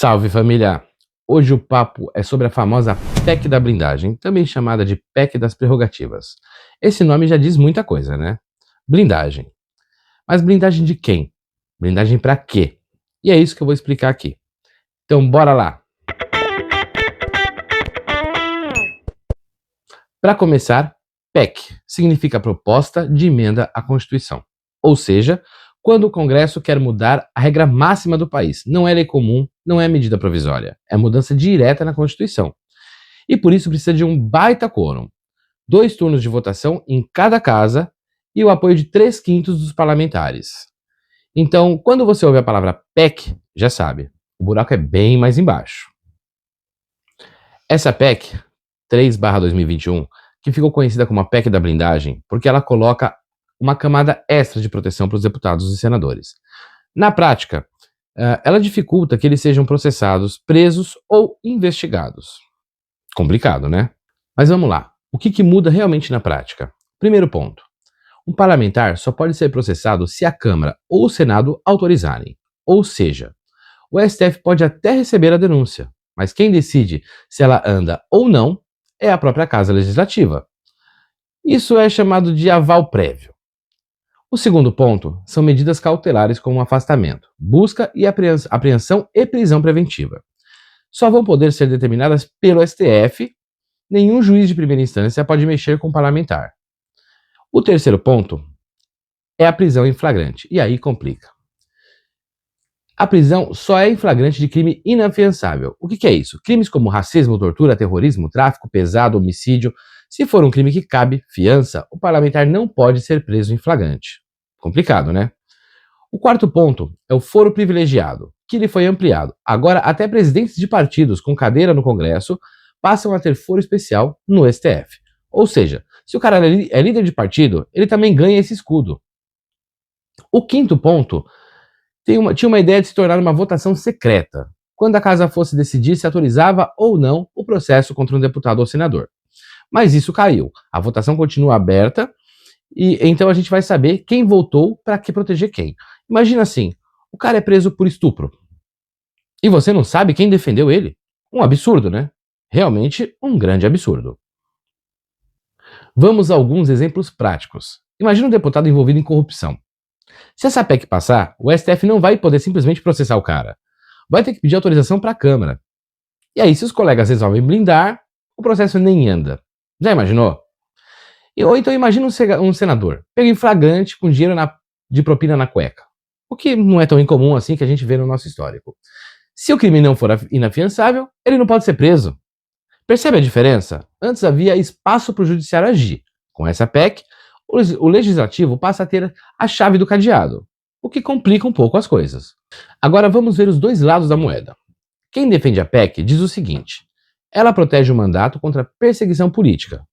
Salve, família! Hoje o papo é sobre a famosa PEC da blindagem, também chamada de PEC das prerrogativas. Esse nome já diz muita coisa, né? Blindagem. Mas blindagem de quem? Blindagem pra quê? E é isso que eu vou explicar aqui. Então bora lá! Para começar, PEC significa Proposta de Emenda à Constituição. Ou seja, quando o Congresso quer mudar a regra máxima do país. Não é lei comum, não é medida provisória. É mudança direta na Constituição. E por isso precisa de um baita quórum. 2 turnos de votação em cada casa e o apoio de 3/5 dos parlamentares. Então, quando você ouve a palavra PEC, já sabe, o buraco é bem mais embaixo. Essa PEC, 3/2021, que ficou conhecida como a PEC da blindagem, porque ela coloca uma camada extra de proteção para os deputados e senadores. Na prática, ela dificulta que eles sejam processados, presos ou investigados. Complicado, né? Mas vamos lá. O que muda realmente na prática? Primeiro ponto. Um parlamentar só pode ser processado se a Câmara ou o Senado autorizarem. Ou seja, o STF pode até receber a denúncia, mas quem decide se ela anda ou não é a própria Casa Legislativa. Isso é chamado de aval prévio. O segundo ponto são medidas cautelares como afastamento, busca e apreensão e prisão preventiva. Só vão poder ser determinadas pelo STF, nenhum juiz de primeira instância pode mexer com o parlamentar. O terceiro ponto é a prisão em flagrante, e aí complica. A prisão só é em flagrante de crime inafiançável. O que é isso? Crimes como racismo, tortura, terrorismo, tráfico pesado, homicídio. Se for um crime que cabe fiança, o parlamentar não pode ser preso em flagrante. Complicado, né? O quarto ponto é o foro privilegiado, que lhe foi ampliado. Agora, até presidentes de partidos com cadeira no Congresso passam a ter foro especial no STF. Ou seja, se o cara é líder de partido, ele também ganha esse escudo. O quinto ponto tinha uma ideia de se tornar uma votação secreta, quando a casa fosse decidir se autorizava ou não o processo contra um deputado ou senador. Mas isso caiu. A votação continua aberta e então a gente vai saber quem votou para que proteger quem. Imagina assim, o cara é preso por estupro e você não sabe quem defendeu ele. Um absurdo, né? Realmente um grande absurdo. Vamos a alguns exemplos práticos. Imagina um deputado envolvido em corrupção. Se essa PEC passar, o STF não vai poder simplesmente processar o cara. Vai ter que pedir autorização para a Câmara. E aí, se os colegas resolvem blindar, o processo nem anda. Já imaginou? Ou então imagina um senador pego em flagrante com dinheiro de propina na cueca. O que não é tão incomum assim que a gente vê no nosso histórico. Se o crime não for inafiançável, ele não pode ser preso. Percebe a diferença? Antes havia espaço para o judiciário agir. Com essa PEC, o legislativo passa a ter a chave do cadeado, o que complica um pouco as coisas. Agora vamos ver os dois lados da moeda. Quem defende a PEC diz o seguinte: ela protege o mandato contra perseguição política,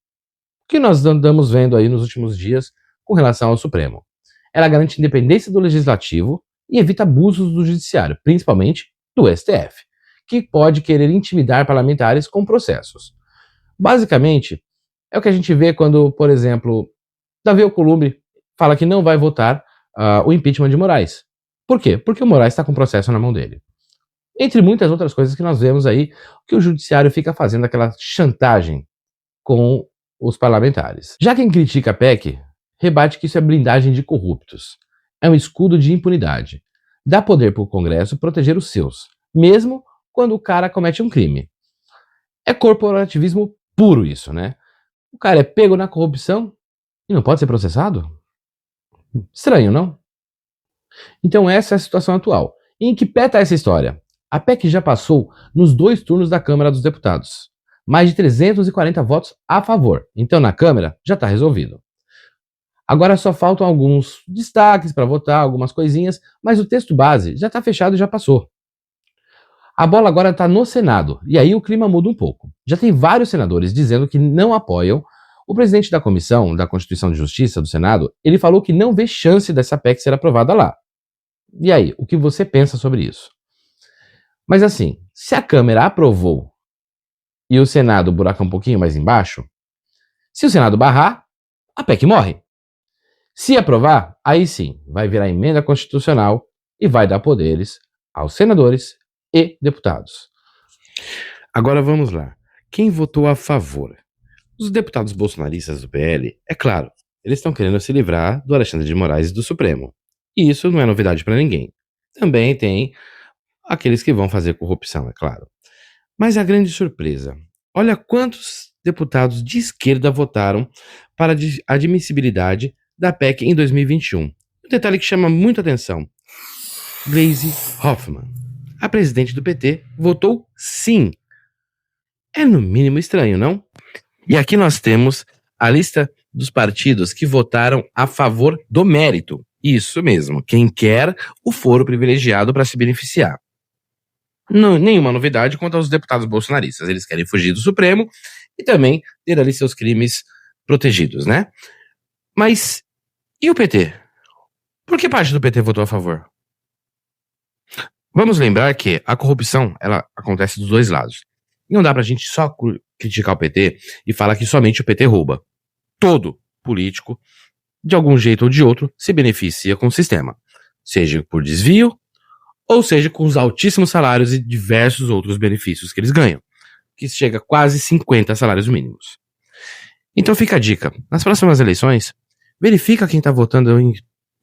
o que nós andamos vendo aí nos últimos dias com relação ao Supremo. Ela garante independência do legislativo e evita abusos do judiciário, principalmente do STF, que pode querer intimidar parlamentares com processos. Basicamente, é o que a gente vê quando, por exemplo, Davi Alcolumbre fala que não vai votar o impeachment de Moraes. Por quê? Porque o Moraes está com processo na mão dele. Entre muitas outras coisas que nós vemos aí, que o judiciário fica fazendo aquela chantagem com os parlamentares. Já quem critica a PEC, rebate que isso é blindagem de corruptos. É um escudo de impunidade. Dá poder para o Congresso proteger os seus, mesmo quando o cara comete um crime. É corporativismo puro isso, né? O cara é pego na corrupção e não pode ser processado? Estranho, não? Então essa é a situação atual. E em que pé está essa história? A PEC já passou nos 2 turnos da Câmara dos Deputados. Mais de 340 votos a favor. Então na Câmara já está resolvido. Agora só faltam alguns destaques para votar, algumas coisinhas, mas o texto base já está fechado e já passou. A bola agora está no Senado, e aí o clima muda um pouco. Já tem vários senadores dizendo que não apoiam. O presidente da Comissão da Constituição e Justiça do Senado, ele falou que não vê chance dessa PEC ser aprovada lá. E aí, o que você pensa sobre isso? Mas assim, se a Câmara aprovou e o Senado o buraco é um pouquinho mais embaixo, se o Senado barrar, a PEC morre. Se aprovar, aí sim, vai virar emenda constitucional e vai dar poderes aos senadores e deputados. Agora vamos lá. Quem votou a favor? Os deputados bolsonaristas do PL, é claro, eles estão querendo se livrar do Alexandre de Moraes e do Supremo. E isso não é novidade para ninguém. Também tem aqueles que vão fazer corrupção, é claro. Mas a grande surpresa, olha quantos deputados de esquerda votaram para a admissibilidade da PEC em 2021. Um detalhe que chama muita atenção. Gleisi Hoffmann, a presidente do PT, votou sim. É no mínimo estranho, não? E aqui nós temos a lista dos partidos que votaram a favor do mérito. Isso mesmo, quem quer o foro privilegiado para se beneficiar. Não, nenhuma novidade quanto aos deputados bolsonaristas. Eles querem fugir do Supremo e também ter ali seus crimes protegidos, né? Mas e o PT? Por que parte do PT votou a favor? Vamos lembrar que a corrupção, ela acontece dos dois lados. Não dá pra gente só criticar o PT e falar que somente o PT rouba. Todo político, de algum jeito ou de outro, se beneficia com o sistema. Seja por desvio, ou seja com os altíssimos salários e diversos outros benefícios que eles ganham, que chega a quase 50 salários mínimos. Então fica a dica, nas próximas eleições, verifica quem está votando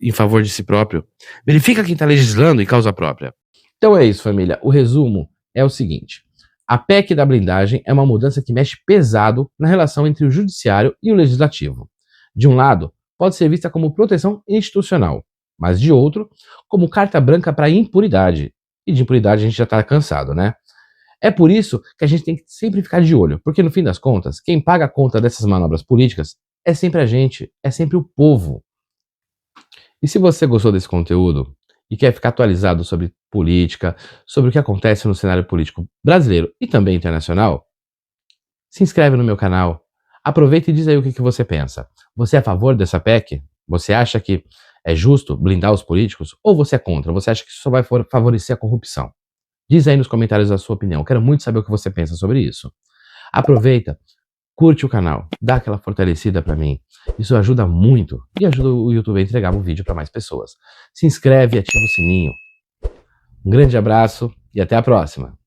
em favor de si próprio, verifica quem está legislando em causa própria. Então é isso, família, o resumo é o seguinte: a PEC da blindagem é uma mudança que mexe pesado na relação entre o judiciário e o legislativo. De um lado, pode ser vista como proteção institucional, mas de outro, como carta branca para impunidade. E de impunidade a gente já está cansado, né? É por isso que a gente tem que sempre ficar de olho, porque no fim das contas, quem paga a conta dessas manobras políticas é sempre a gente, é sempre o povo. E se você gostou desse conteúdo e quer ficar atualizado sobre política, sobre o que acontece no cenário político brasileiro e também internacional, se inscreve no meu canal, aproveita e diz aí o que você pensa. Você é a favor dessa PEC? Você acha que é justo blindar os políticos? Ou você é contra? Você acha que isso só vai favorecer a corrupção? Diz aí nos comentários a sua opinião. Quero muito saber o que você pensa sobre isso. Aproveita, curte o canal, dá aquela fortalecida pra mim. Isso ajuda muito e ajuda o YouTube a entregar o vídeo para mais pessoas. Se inscreve e ativa o sininho. Um grande abraço e até a próxima.